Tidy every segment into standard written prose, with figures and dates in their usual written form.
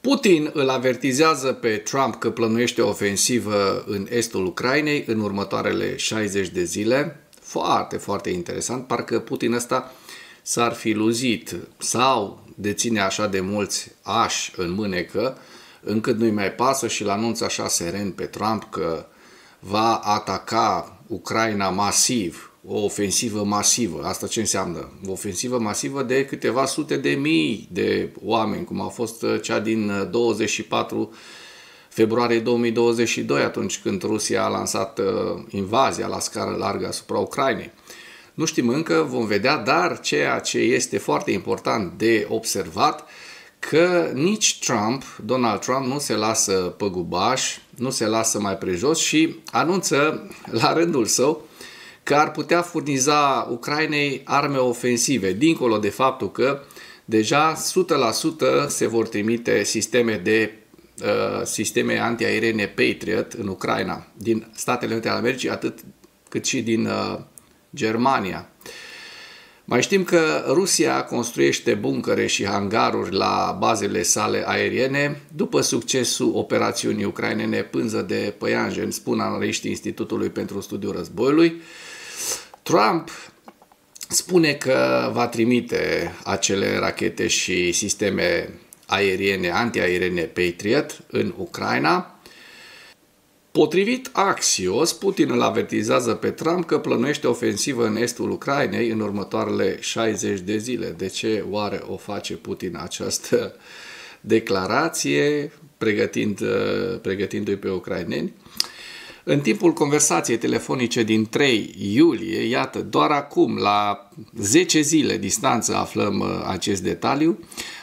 Putin îl avertizează pe Trump că plănuiește o ofensivă în estul Ucrainei în următoarele 60 de zile. Foarte, foarte interesant. Parcă Putin ăsta s-ar fi luzit sau deține așa de mulți ași în mânecă, încât nu-i mai pasă și îl anunță așa seren pe Trump că va ataca Ucraina masiv, o ofensivă masivă. Asta ce înseamnă? O ofensivă masivă de câteva sute de mii de oameni, cum a fost cea din 24 februarie 2022, atunci când Rusia a lansat invazia la scară largă asupra Ucrainei. Nu știm încă, vom vedea, dar ceea ce este foarte important de observat, că nici Donald Trump nu se lasă păgubaș, nu se lasă mai prejos și anunță la rândul său că ar putea furniza Ucrainei arme ofensive, dincolo de faptul că deja 100% se vor trimite sisteme antiaeriene Patriot în Ucraina, din Statele Unite ale Americii, atât cât și din Germania. Mai știm că Rusia construiește buncăre și hangaruri la bazele sale aeriene după succesul operațiunii ucrainene Pânză de Păianjen, spun analiștii Institutului pentru Studiul Războiului. Trump spune că va trimite acele rachete și sisteme aeriene, antiaeriene Patriot în Ucraina. Potrivit Axios, Putin îl avertizează pe Trump că plănuiește ofensivă în estul Ucrainei în următoarele 60 de zile. De ce oare o face Putin această declarație, pregătindu-i pe ucraineni? În timpul conversației telefonice din 3 iulie, iată, doar acum, la 10 zile distanță aflăm acest detaliu,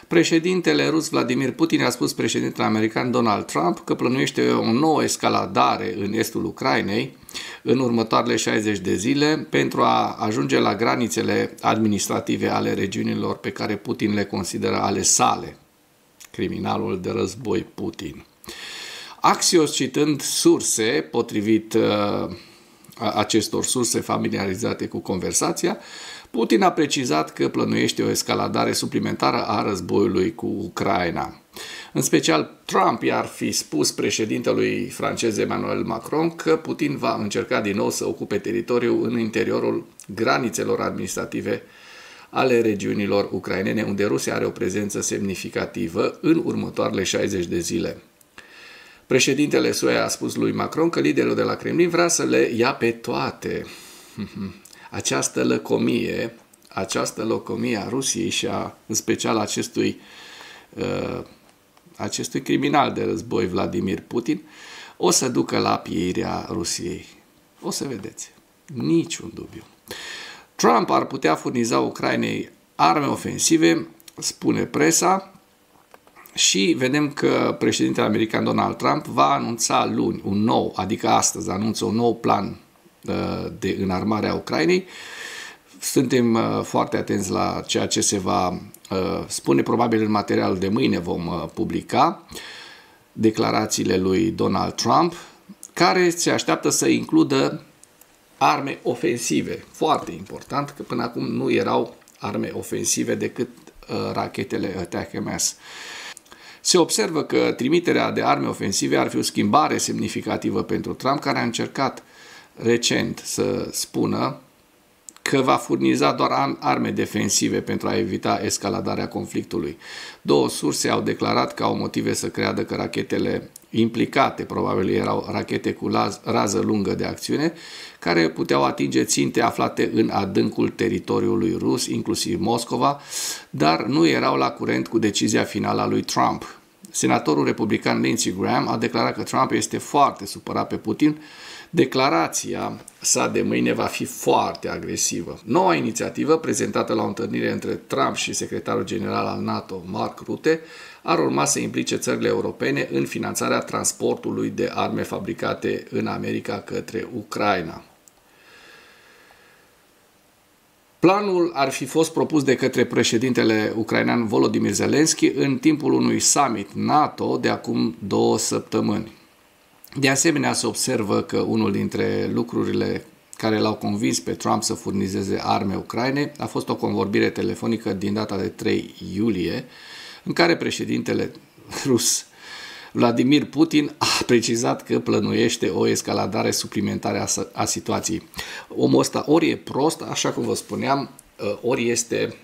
președintele rus Vladimir Putin a spus președintele american Donald Trump că plănuiește o nouă escaladare în estul Ucrainei în următoarele 60 de zile pentru a ajunge la granițele administrative ale regiunilor pe care Putin le consideră ale sale. Criminalul de război Putin. Axios, citând surse, potrivit acestor surse familiarizate cu conversația, Putin a precizat că plănuiește o escaladare suplimentară a războiului cu Ucraina. În special, Trump i-ar fi spus președintelui francez Emmanuel Macron că Putin va încerca din nou să ocupe teritoriul în interiorul granițelor administrative ale regiunilor ucrainene, unde Rusia are o prezență semnificativă în următoarele 60 de zile. Președintele SUA a spus lui Macron că liderul de la Kremlin vrea să le ia pe toate. Această lăcomie a Rusiei și în special acestui criminal de război Vladimir Putin o să ducă la pieirea Rusiei. O să vedeți. Niciun dubiu. Trump ar putea furniza Ucrainei arme ofensive, spune presa, și vedem că președintele american Donald Trump va anunța luni adică astăzi anunță un nou plan de înarmare a Ucrainei. Suntem foarte atenți la ceea ce se va spune, probabil în materialul de mâine vom publica declarațiile lui Donald Trump, care se așteaptă să includă arme ofensive. Foarte important, că până acum nu erau arme ofensive decât rachetele ATACMS. Se observă că trimiterea de arme ofensive ar fi o schimbare semnificativă pentru Trump, care a încercat recent să spună că va furniza doar arme defensive pentru a evita escaladarea conflictului. Două surse au declarat că au motive să creadă că rachetele implicate probabil erau rachete cu rază lungă de acțiune, care puteau atinge ținte aflate în adâncul teritoriului rus, inclusiv Moscova, dar nu erau la curent cu decizia finală a lui Trump. Senatorul republican Lindsey Graham a declarat că Trump este foarte supărat pe Putin. Declarația sa de mâine va fi foarte agresivă. Noua inițiativă, prezentată la o întâlnire între Trump și secretarul general al NATO, Mark Rutte, ar urma să implice țările europene în finanțarea transportului de arme fabricate în America către Ucraina. Planul ar fi fost propus de către președintele ucrainean Volodymyr Zelensky în timpul unui summit NATO de acum 2 săptămâni. De asemenea, se observă că unul dintre lucrurile care l-au convins pe Trump să furnizeze arme Ucrainei a fost o convorbire telefonică din data de 3 iulie, în care președintele rus. Vladimir Putin a precizat că plănuiește o escaladare suplimentară a situației. Omul ăsta ori e prost, așa cum vă spuneam, ori este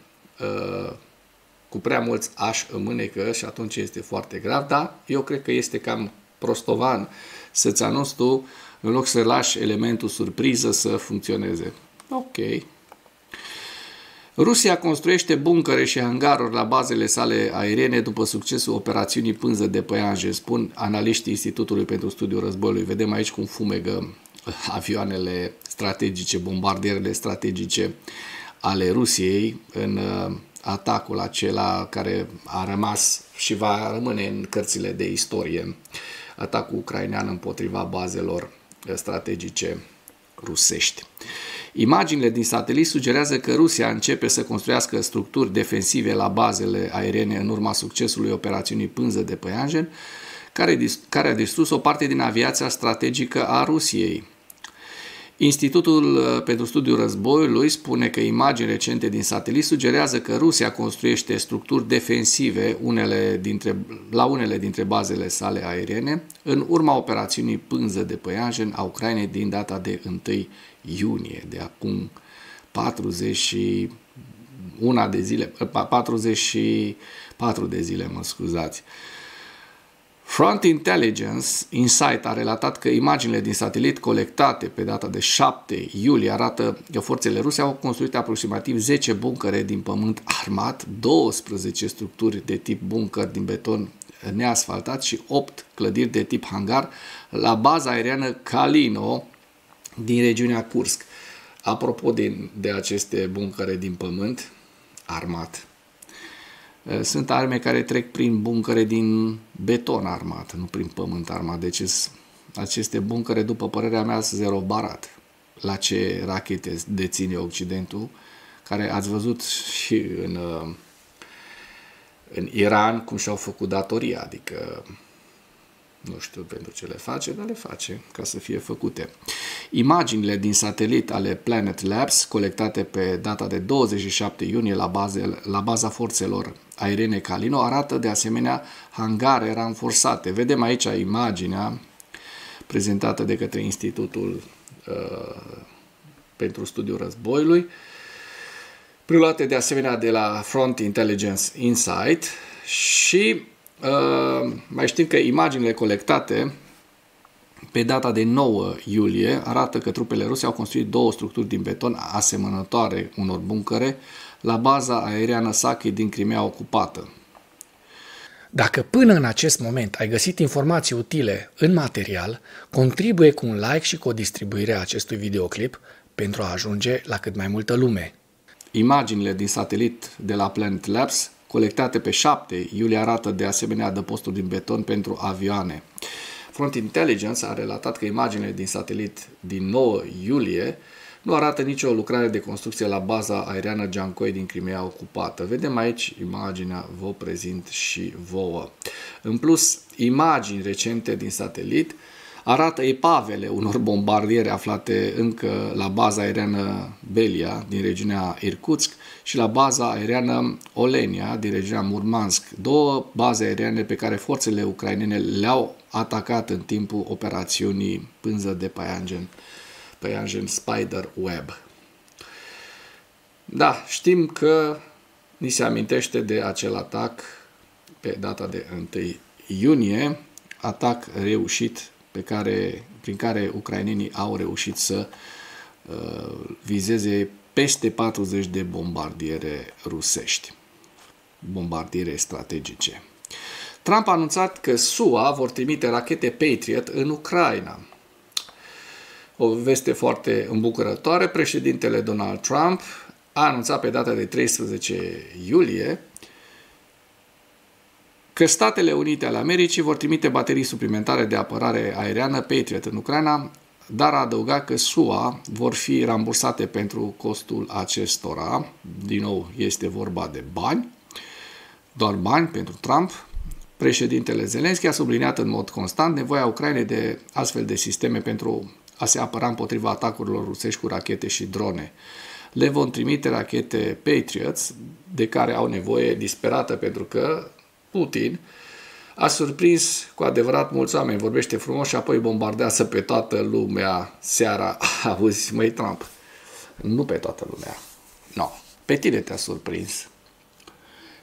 cu prea mulți ași în mânecă și atunci este foarte grav, dar eu cred că este cam prostovan să-ți anunți tu în loc să lași elementul surpriză să funcționeze. Ok. Rusia construiește buncăre și hangaruri la bazele sale aeriene după succesul operațiunii Pânză de Păianjen, spun analiștii Institutului pentru Studiul Războiului. Vedem aici cum fumegă avioanele strategice, bombardierele strategice ale Rusiei în atacul acela care a rămas și va rămâne în cărțile de istorie, atacul ucrainean împotriva bazelor strategice rusești. Imaginile din satelit sugerează că Rusia începe să construiască structuri defensive la bazele aeriene în urma succesului operațiunii Pânză de Păianjen, care a distrus o parte din aviația strategică a Rusiei. Institutul pentru Studiul Războiului spune că imagini recente din satelit sugerează că Rusia construiește structuri defensive la unele dintre bazele sale aeriene în urma operațiunii Pânză de Păianjen a Ucrainei din data de 1 iunie, de acum 44 de zile, mă scuzați. Front Intelligence Insight a relatat că imaginile din satelit colectate pe data de 7 iulie arată că forțele ruse au construit aproximativ 10 buncăre din pământ armat, 12 structuri de tip bunker din beton neasfaltat și 8 clădiri de tip hangar la baza aeriană Kalino din regiunea Kursk. Apropo de aceste buncăre din pământ armat, sunt arme care trec prin buncăre din beton armat, nu prin pământ armat. Deci aceste buncăre, după părerea mea, sunt zero barat. La ce rachete deține Occidentul, care ați văzut și în Iran cum și-au făcut datoria, adică nu știu pentru ce le face, dar le face ca să fie făcute. Imaginile din satelit ale Planet Labs, colectate pe data de 27 iunie la baza forțelor aeriene Kalino, arată de asemenea hangare ranforsate. Vedem aici imaginea prezentată de către Institutul pentru Studiul Războiului, preluate de asemenea de la Front Intelligence Insight și mai știm că imaginile colectate pe data de 9 iulie arată că trupele ruse au construit 2 structuri din beton asemănătoare unor buncăre la baza aeriană Saki din Crimea ocupată. Dacă până în acest moment ai găsit informații utile în material, contribuie cu un like și cu o distribuire a acestui videoclip pentru a ajunge la cât mai multă lume. Imaginile din satelit de la Planet Labs colectate pe 7 iulie arată de asemenea adăposturi din beton pentru avioane. Front Intelligence a relatat că imaginile din satelit din 9 iulie nu arată nicio lucrare de construcție la baza aeriană Giancoi din Crimea ocupată. Vedem aici imaginea, vă prezint și vouă. În plus, imagini recente din satelit arată epavele unor bombardiere aflate încă la baza aeriană Belia din regiunea Irkutsk și la baza aeriană Olenia din regiunea Murmansk, 2 baze aeriene pe care forțele ucrainene le-au atacat în timpul operațiunii Pânză de Păianjen Spider Web. Da, știm că ni se amintește de acel atac pe data de 1 iunie, atac reușit prin care ucrainenii au reușit să vizeze peste 40 de bombardiere rusești, bombardiere strategice. Trump a anunțat că SUA vor trimite rachete Patriot în Ucraina. O veste foarte îmbucurătoare. Președintele Donald Trump a anunțat pe data de 13 iulie că Statele Unite ale Americii vor trimite baterii suplimentare de apărare aeriană Patriot în Ucraina, dar a adăugat că SUA vor fi rambursate pentru costul acestora. Din nou, este vorba de bani, doar bani pentru Trump. Președintele Zelensky a subliniat în mod constant nevoia Ucrainei de astfel de sisteme pentru a se apăra împotriva atacurilor rusești cu rachete și drone. Le vom trimite rachete Patriots de care au nevoie disperată pentru că Putin A surprins cu adevărat mulți oameni, vorbește frumos și apoi bombardează pe toată lumea seara. Auzi, măi Trump, nu pe toată lumea, no, pe tine te-a surprins.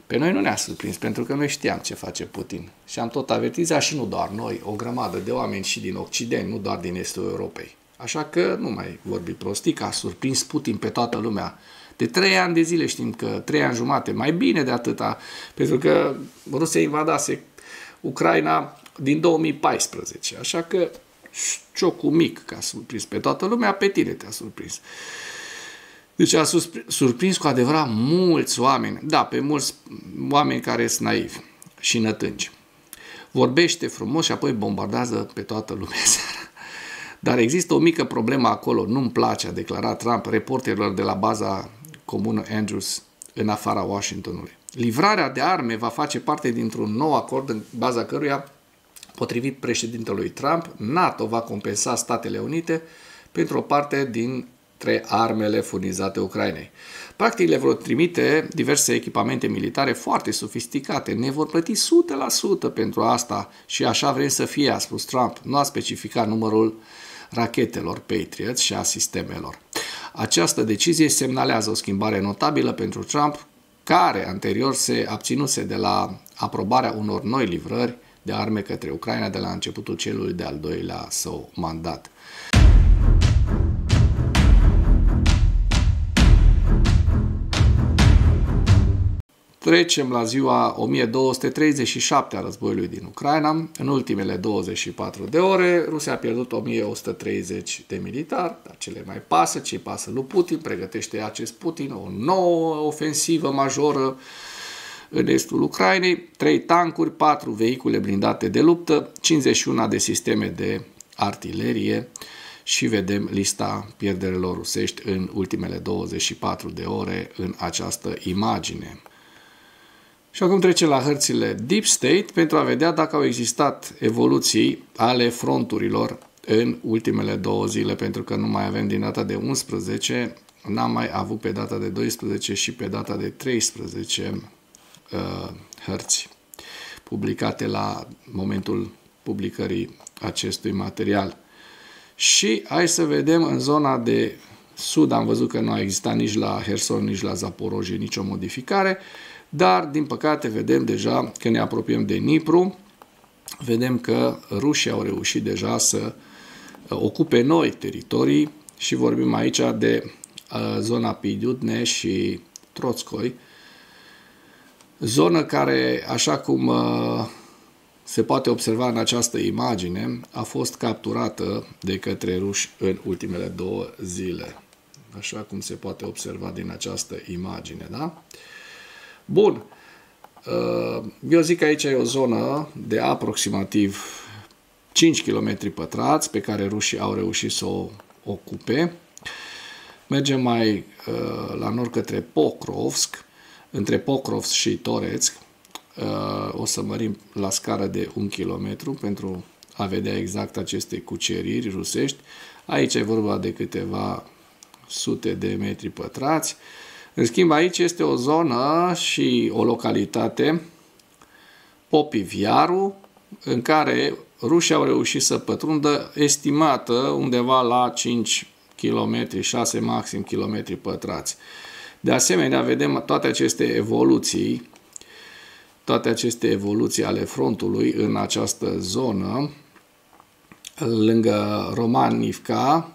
Pe noi nu ne-a surprins, pentru că noi știam ce face Putin. Și am tot avertizat și nu doar noi, o grămadă de oameni și din Occident, nu doar din Estul Europei. Așa că nu mai vorbi prostii, că a surprins Putin pe toată lumea. De 3 ani de zile știm că 3 ani jumate, mai bine de atâta, pentru că Rusia invadase Ucraina din 2014. Așa că ciocul mic că a surprins pe toată lumea, pe tine te-a surprins. Deci a surprins cu adevărat mulți oameni, da, pe mulți oameni care sunt naivi și nătângi. Vorbește frumos și apoi bombardează pe toată lumea seara. Dar există o mică problemă acolo, nu-mi place, a declarat Trump reporterilor de la baza comună Andrews în afara Washingtonului. Livrarea de arme va face parte dintr-un nou acord în baza căruia, potrivit președintelui Trump, NATO va compensa Statele Unite pentru o parte dintre armele furnizate Ucrainei. Practic le vor trimite diverse echipamente militare foarte sofisticate, ne vor plăti 100% pentru asta și așa vrem să fie, a spus Trump. Nu a specificat numărul rachetelor Patriot și a sistemelor. Această decizie semnalează o schimbare notabilă pentru Trump, care anterior se abținuse de la aprobarea unor noi livrări de arme către Ucraina de la începutul celui de-al doilea său mandat. Trecem la ziua 1237 a războiului din Ucraina. În ultimele 24 de ore, Rusia a pierdut 1130 de militari, dar ce le mai pasă, ce pasă lui Putin, pregătește acest Putin o nouă ofensivă majoră în estul Ucrainei, 3 tancuri, 4 vehicule blindate de luptă, 51 de sisteme de artilerie și vedem lista pierderilor rusești în ultimele 24 de ore în această imagine. Și acum trecem la hărțile Deep State pentru a vedea dacă au existat evoluții ale fronturilor în ultimele 2 zile, pentru că nu mai avem din data de 11, n-am mai avut pe data de 12 și pe data de 13 hărți publicate la momentul publicării acestui material. Și hai să vedem în zona de sud, am văzut că nu a existat nici la Herson, nici la Zaporojie nicio modificare, dar din păcate vedem deja că ne apropiem de Dnipru, vedem că rușii au reușit deja să ocupe noi teritorii și vorbim aici de zona Pidiudne și Trotskoi, zonă care, așa cum se poate observa în această imagine, a fost capturată de către ruși în ultimele 2 zile. Așa cum se poate observa din această imagine, da? Bun. Eu zic că aici e o zonă de aproximativ 5 km pătrați pe care rușii au reușit să o ocupe. Mergem mai la nord către Pokrovsk, între Pokrovsk și Toretsk. O să mărim la scară de 1 km pentru a vedea exact aceste cuceriri rusești. Aici e vorba de câteva sute de metri pătrați. În schimb, aici este o zonă și o localitate, Popiviaru, în care rușii au reușit să pătrundă, estimată undeva la 5 km, 6 maxim km pătrați. De asemenea, vedem toate aceste evoluții ale frontului în această zonă, lângă Romanivka,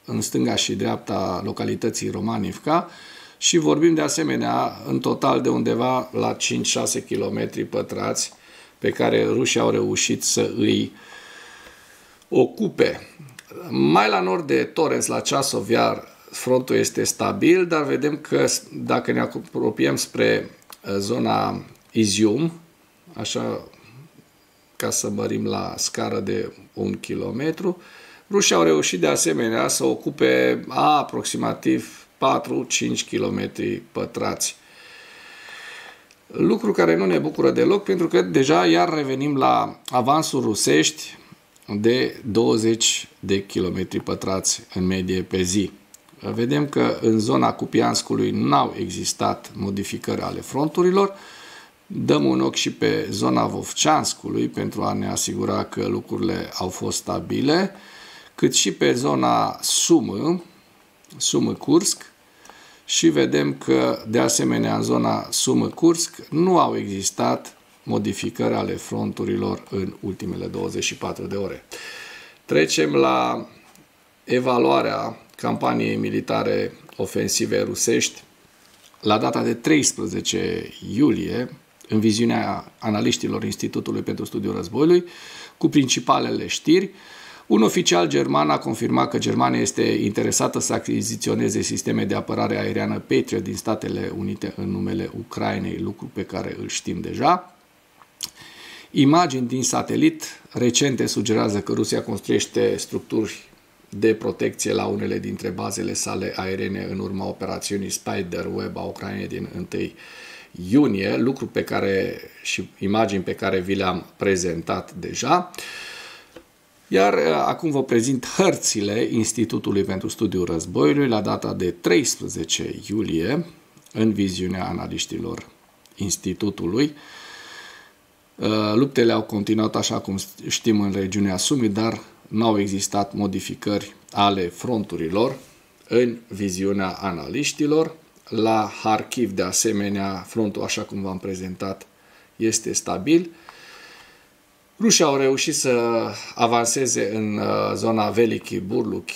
în stânga și dreapta localității Romanivka, și vorbim de asemenea în total de undeva la 5-6 km pătrați pe care rușii au reușit să îi ocupe. Mai la nord de Toretsk, la Chasov Yar, frontul este stabil, dar vedem că dacă ne apropiem spre zona Izium, așa ca să mărim la scară de 1 km, rușii au reușit de asemenea să ocupe aproximativ 4-5 km pătrați. Lucru care nu ne bucură deloc, pentru că deja iar revenim la avansuri rusești de 20 de km pătrați în medie pe zi. Vedem că în zona Kupianskului n-au existat modificări ale fronturilor, Dăm un ochi și pe zona Vovceanskului pentru a ne asigura că lucrurile au fost stabile, cât și pe zona Sumă-Kursk, și vedem că, de asemenea, în zona Sumă-Kursk nu au existat modificări ale fronturilor în ultimele 24 de ore. Trecem la evaluarea campaniei militare ofensive rusești la data de 13 iulie, în viziunea analiștilor Institutului pentru Studiul Războiului, cu principalele știri. Un oficial german a confirmat că Germania este interesată să achiziționeze sisteme de apărare aeriană Patriot din Statele Unite în numele Ucrainei, lucru pe care îl știm deja. Imagini din satelit recente sugerează că Rusia construiește structuri de protecție la unele dintre bazele sale aeriene în urma operațiunii Spiderweb a Ucrainei din 1 iunie, lucru pe care și imagini pe care vi le-am prezentat deja. Iar acum vă prezint hărțile Institutului pentru Studiul Războiului la data de 13 iulie, în viziunea analiștilor Institutului. Luptele au continuat, așa cum știm, în regiunea Sumi, dar nu au existat modificări ale fronturilor în viziunea analiștilor. La Kharkiv, de asemenea, frontul, așa cum v-am prezentat, este stabil. Rușii au reușit să avanseze în zona Veliki Burluki.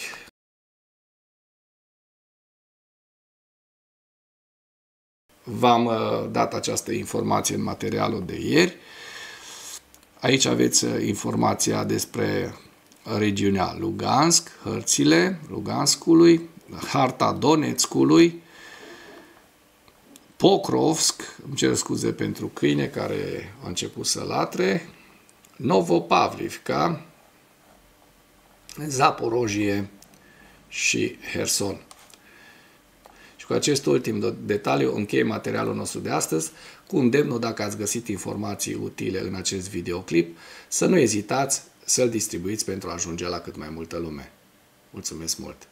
V-am dat această informație în materialul de ieri. Aici aveți informația despre regiunea Lugansk, hărțile Luganskului, harta Donetskului, Pokrovsk, îmi cer scuze pentru câine care a început să latre, Novopavlivka, Zaporojie și Herson. Și cu acest ultim detaliu închei materialul nostru de astăzi, cu îndemnul, dacă ați găsit informații utile în acest videoclip, să nu ezitați să-l distribuiți pentru a ajunge la cât mai multă lume. Mulțumesc mult!